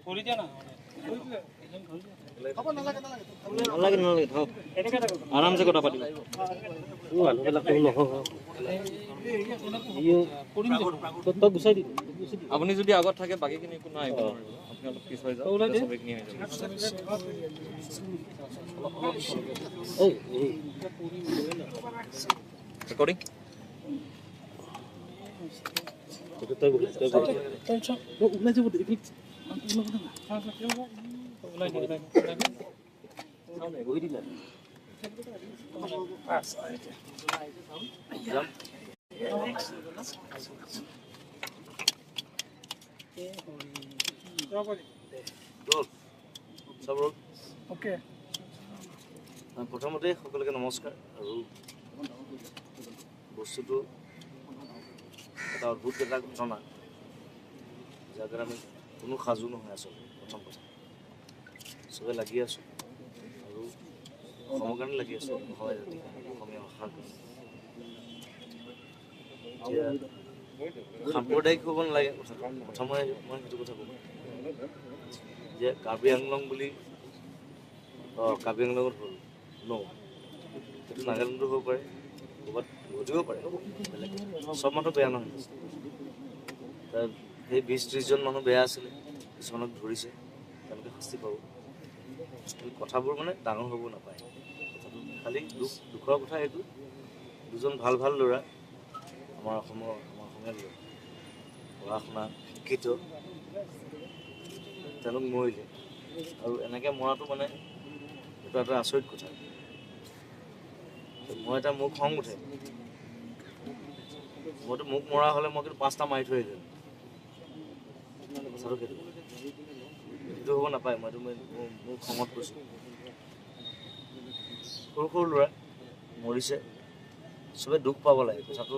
কৰি দিয়া না নালাগে থাকক আৰামছে কথা পাতিব আপুনি যদি আগত থাকে বাকীখিনি একো নাই আপুনি অলপ পিছ হৈ যাওক সবেইখিনি হৈ যাব ৰেকৰ্ডিং প্ৰথমতে সকলোকে নমস্কাৰ আৰু বস্তুটো এটা অদ্ভুত এটা ঘটনা যাৰ কাৰণে আমি কোনো সাজু নহয় আচলতে প্ৰথম কথা চবে লাগি আছোঁ আৰু অসমৰ কাৰণে লাগি আছোঁ অসমীয়া জাতিৰ কাৰণে অসমীয়া ভাষাৰ কাৰণে এতিয়া সাম্প্ৰদায়িক হ'ব নালাগে কথাটো প্ৰথমে মই সেইটো কথা ক'ম যে কাৰ্বি আংলং বুলি কাৰ্বি আংলঙত হ'ল সেইটো নাগালেণ্ডো হ'ব পাৰে ক'ৰবাত ঘটিব পাৰে বেলেগ চব মানুহ বেয়া নহয় তাৰ সেই 20-30জন মানুহ বেয়া আছিলে কিছুমানক ধৰিছে তেওঁলোকে শাস্তি পাব কথাবোৰ মানে ডাঙৰ হ'ব নাপায় কথাটো খালি দুখৰ কথা এইটো দুজন ভাল ল'ৰা আমাৰ অসমীয়া ল'ৰা পঢ়া শুনা শিক্ষিত তেওঁলোক মৰিলে আৰু এনেকৈ মৰাটো মানে এইটো এটা আচৰিত কথা মই এটা মোক খং উঠে মইতো মোক মৰা হ'লে মই কিন্তু 5টা মাৰি থৈ আহিলোঁ কথাটো সেইটো হ'ব নাপায় মইতো মোৰ খঙত কৈছোঁ সৰু ল'ৰা মৰিছে চবে দুখ পাব লাগে কথাটো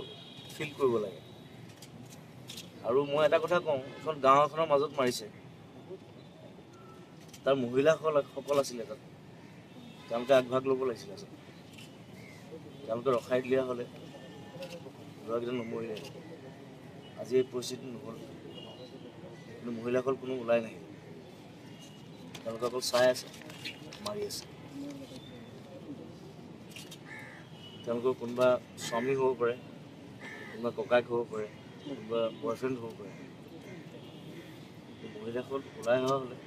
ফিল কৰিব লাগে আৰু মই এটা কথা কওঁ এখন গাঁও এখনৰ মাজত মাৰিছে তাৰ মহিলাসকল আছিলে তাত তেওঁলোকে আগভাগ ল'ব লাগিছিলে আচলতে তেওঁলোকে ৰখাই দিয়া হ'লে ল'ৰাকেইটা নমৰিলে আজি এই পৰিস্থিতি নহ'ল কিন্তু মহিলাসকল কোনো ওলাই নাহিল তেওঁলোকে অকল চাই আছে মাৰি আছে তেওঁলোকৰ কোনোবা স্বামী হ'ব পাৰে কোনোবা ককায়েক হ'ব পাৰে কোনোবা বয়ফ্ৰেণ্ড হ'ব পাৰে মহিলাসকল ওলাই অহা হ'লে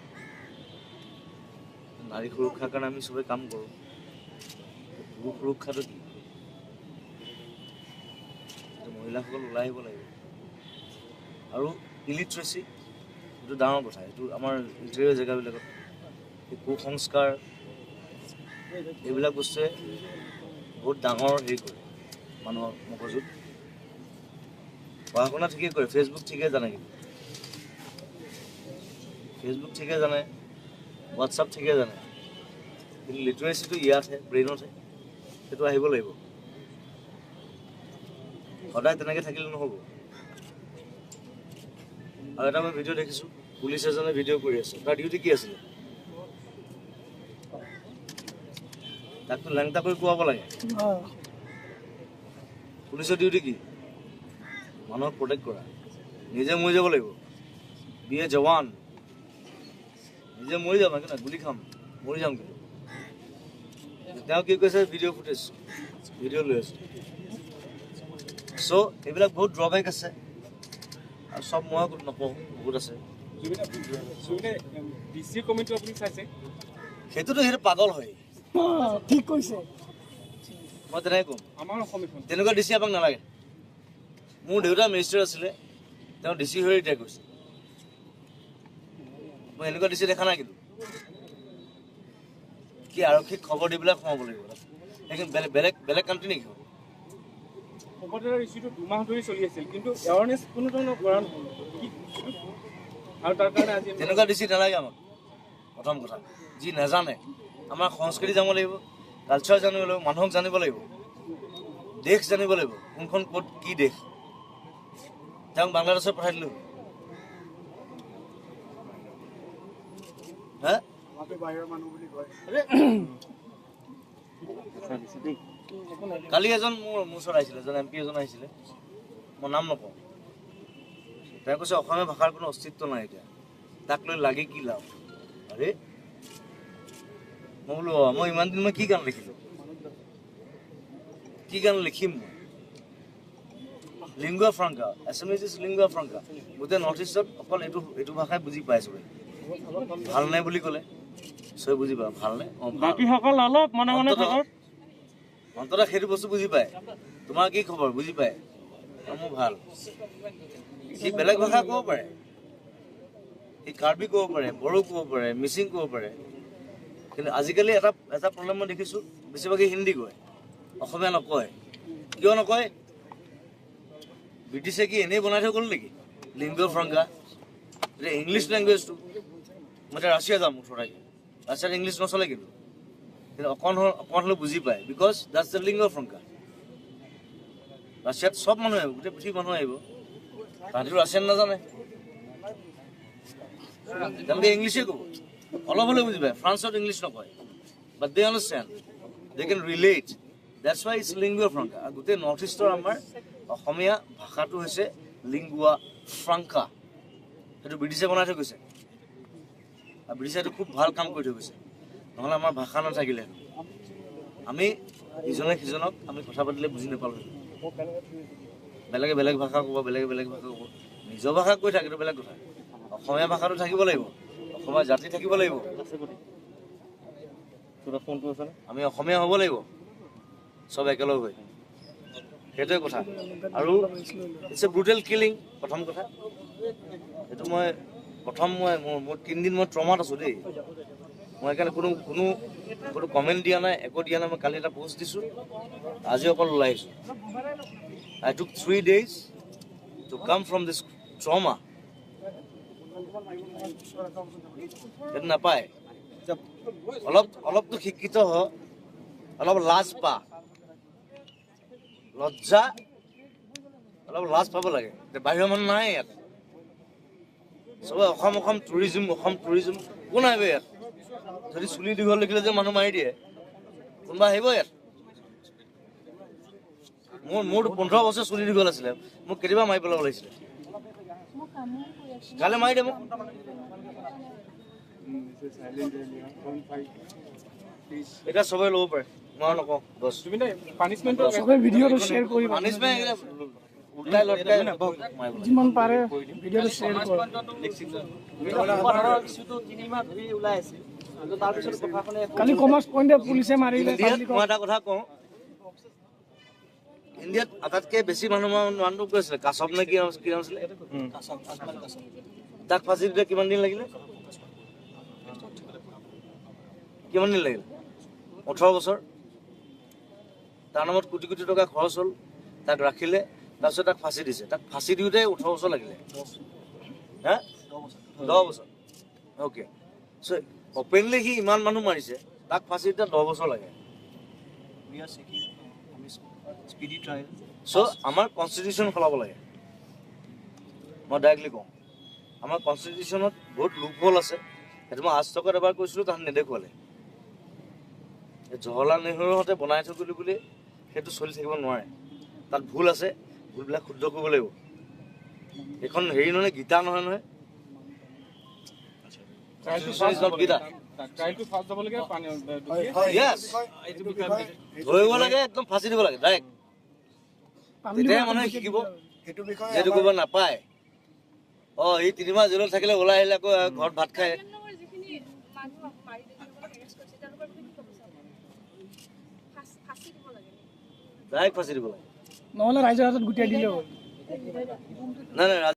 নাৰী সুৰক্ষাৰ কাৰণে আমি চবেই কাম কৰোঁ পুৰুষ সুৰক্ষাটো কি মহিলাসকল ওলাই আহিব লাগিব আৰু ইলিটাৰেচি এইটো ডাঙৰ কথা এইটো আমাৰ ইণ্টেৰিয়ৰ জেগাবিলাকত এই কুসংস্কাৰ এইবিলাক বস্তুৱে বহুত ডাঙৰ হেৰি কৰে মানুহৰ মগজুত পঢ়া শুনা ঠিকেই কৰে ফেচবুক ঠিকেই জানে কিন্তু ফেচবুক ঠিকেই জানে হোৱাটছআপ ঠিকেই জানে কিন্তু লিটাৰেচিটো ইয়াতহে ব্ৰেইনতহে সেইটো আহিব লাগিব সদায় তেনেকৈ থাকিলে নহ'ব আৰু এটা মই ভিডিঅ' দেখিছোঁ পুলিচ এজনে ভিডিঅ' কৰি আছে তাৰ ডিউটি কি আছিলে তাকতো লেংটা কৰি কোৱাব লাগে পুলিচৰ ডিউটি কি মানুহক প্ৰটেক্ট কৰা নিজে মৰি যাব লাগিব বি এ জৱান নিজে মৰি যাম একো নাই গুলি খাম মৰি যাম কিন্তু তেওঁ কি কৈছে ভিডিঅ' ফুটেজ ভিডিঅ' লৈ আছোঁ চ' এইবিলাক বহুত ড্ৰবেক আছে আৰু চব মই নকওঁ বহুত আছে সেইটোতো সেইটো পাগল হয় ঠিক কৈছে মই তেনেকৈ ক'ম তেনেকুৱা ডিচি আমাক নালাগে মোৰ দেউতা মেজিষ্ট্ৰেট আছিলে তেওঁ ডিচি হৈ ৰিটায়াৰ কৰিছে মই এনেকুৱা ডিচি দেখা নাই কিন্তু কি আৰক্ষীক খবৰ দি পেলাই সোমাব লাগিব সেইখিনি বেলেগ কাণ্ট্ৰি নেকি ইছ্যুটো 2 মাহ ধৰি চলি আছিল কিন্তু এৱাৰনেছ কোনো ধৰণৰ কৰা নহ'ল আৰু তাৰ কাৰণে আজি তেনেকুৱা ডিচি নালাগে আমাক প্ৰথম কথা যি নাজানে আমাৰ সংস্কৃতি জানিব লাগিব কালচাৰ জানিব লাগিব মানুহক জানিব লাগিব দেশ জানিব লাগিব কোনখন ক'ত কি দেশ তেওঁক বাংলাদেশত পঠাই দিলোঁ হা কালি এজন মোৰ ওচৰত আহিছিলে এজন MP এজন আহিছিলে মই নাম নকওঁ তেওঁ কৈছে অসমীয়া ভাষাৰ কোনো অস্তিত্ব নাই এতিয়া, তাক লৈ লাগি কি লাভ। আৰে মই বোলো মই ইমান দিন মই কি গান লিখিলোঁ, কি গান লিখিম মই। Lingua franca, Assamese is lingua franca. গোটেই নৰ্থ ইষ্টত অকল এইটো ভাষাই বুজি পায় চবে। ভাল নাই বুলি ক'লে চবে বুজি পায়, ভাল নাই বাকীসকল অলপ মনে মনে থাকক। অন্ততঃ সেইটো বস্তু বুজি পায়। তোমাৰ কি খবৰ বুজি পায়, মোৰ ভাল। সি বেলেগ ভাষা ক'ব পাৰে, সি কাৰ্বি ক'ব পাৰে, বড়ো ক'ব পাৰে, মিচিং ক'ব পাৰে, কিন্তু আজিকালি এটা প্ৰব্লেম মই দেখিছোঁ, বেছিভাগে হিন্দী কয়, অসমীয়া নকয়। কিয় নকয়? ব্ৰিটিছে কি এনেই বনাই থৈ গ'ল নেকি লিংগুৱা ফ্ৰাংকা? এতিয়া ইংলিছ লেংগুৱেজটো, মই এতিয়া ৰাছিয়া যাম 18 তাৰিখে, ৰাছিয়াত ইংলিছ নচলে কিন্তু অকণ হ'লেও বুজি পায়, because that's the lingua franca. ৰাছিয়াত চব মানুহ আহিব, গোটেই পৃথিৱীৰ মানুহ আহিব, তাহাঁতিতো ৰাছিয়ান নাজানে, তেওঁলোকে ইংলিছে ক'ব, অলপ হ'লেও বুজি পায়। ফ্ৰান্সত ইংলিছ নকয়, but they understand, they can relate, that's why it's lingua franca. আৰু গোটেই নৰ্থ ইষ্টৰ আমাৰ অসমীয়া ভাষাটো হৈছে লিংগুৱা ফ্ৰাংকা। সেইটো ব্ৰিটিছে বনাই থৈ গৈছে, আৰু ব্ৰিটিছে এইটো খুব ভাল কাম কৰি থৈ গৈছে, নহ'লে আমাৰ ভাষা নাথাকিলে আমি ইজনে সিজনক আমি কথা পাতিলে বুজি নাপালোঁ। বেলেগে বেলেগ ভাষা ক'ব, বেলেগে বেলেগ ভাষা ক'ব, নিজৰ ভাষা কৈ থাকে, এইটো বেলেগ কথা। অসমীয়া ভাষাটো থাকিব লাগিব, অসমীয়া জাতি থাকিব লাগিব, আমি অসমীয়া হ'ব লাগিব, চব একেলগ হৈ, সেইটোৱে কথা। আৰু ইটছ এ ব্ৰুটেল কিলিং। প্ৰথম কথা এইটো মই 3 দিন মই ট্ৰমাত আছোঁ দেই। মই সেইকাৰণে কোনো কমেণ্ট দিয়া নাই, একো দিয়া নাই। মই কালি এটা পোষ্ট দিছোঁ, আজি অকল ওলাই আহিছোঁ। I took 3 days to come from this trauma. সেইটো নাপায়, অলপতো শিক্ষিত হ, অলপ লাজ পা, লজ্জা, অলপ লাজ পাব লাগে। বাহিৰৰ মানুহ নাই ইয়াত, চবে অসম টুৰিজিম, কোন আহিব ইয়াত? যদি চুলি দীঘল দেখিলে যে মানুহ মাৰি দিয়ে, কোনোবা আহিব ইয়াত? মোৰতো 15 বছৰ চুলি দীঘল আছিলে, মোক কেতিয়াবা মাৰি পেলাব লাগিছিলে, কাইলৈ মাৰি দে মোক। এতিয়া চবে ল'ব পাৰে, মই নকওঁ। যিমান পাৰে ভিডিঅ'টো শ্বেয়াৰ কৰক। কালি কমাৰ্চ পইণ্টে পুলিচে মাৰিলে। মই এটা কথা কওঁ, ইণ্ডিয়াত আটাইতকৈ বেছি মানুহ গৈছিলে কাছব নে কি আছিলে, তাক ফাঁচি দিলে কিমান দিন লাগিলে? 18 বছৰ। তাৰ নামত কোটি কোটি টকা খৰচ হ'ল, তাক ৰাখিলে, তাৰপিছত তাক ফাঁচি দিছে। তাক ফাঁচি দিওঁতে 18 বছৰ লাগিলে, হা 10 বছৰ। অ'কে, চ' অপেনলি সি ইমান মানুহ মাৰিছে, তাক ফাঁচি দিওঁতে 10 বছৰ লাগে। চ' আমাৰ কনষ্টিটিউশ্যন সলাব লাগে। মই ডাইৰেক্টলি কওঁ, আমাৰ কনষ্টিটিউশ্যনত বহুত লুপ হোল আছে। সেইটো মই আজতকত এবাৰ কৈছিলোঁ, তাহাঁত নেদেখুৱালে। জৱাহৰলাল নেহৰুহঁতে বনাই থৈ গ'লি বুলি সেইটো চলি থাকিব নোৱাৰে, তাত ভুল আছে, ভুলবিলাক শুদ্ধ কৰিব লাগিব। এইখন হেৰি নহয়, গীতা নহয়। ধৰিব লাগে, একদম ফাঁচি দিব লাগে ডাইৰেক্ট, তেতিয়াহে মানুহে শিকিব। সেইটো কৰিব নাপায়। এই 3 মাহ জেলত থাকিলে ওলাই আহিলে আকৌ ঘৰত ভাত খায়। ডাইৰেক্ট ফাঁচি দিব লাগে, নহ'লে ৰাইজৰ হাতত গুটিয়াই দিলে হ'ল। নাই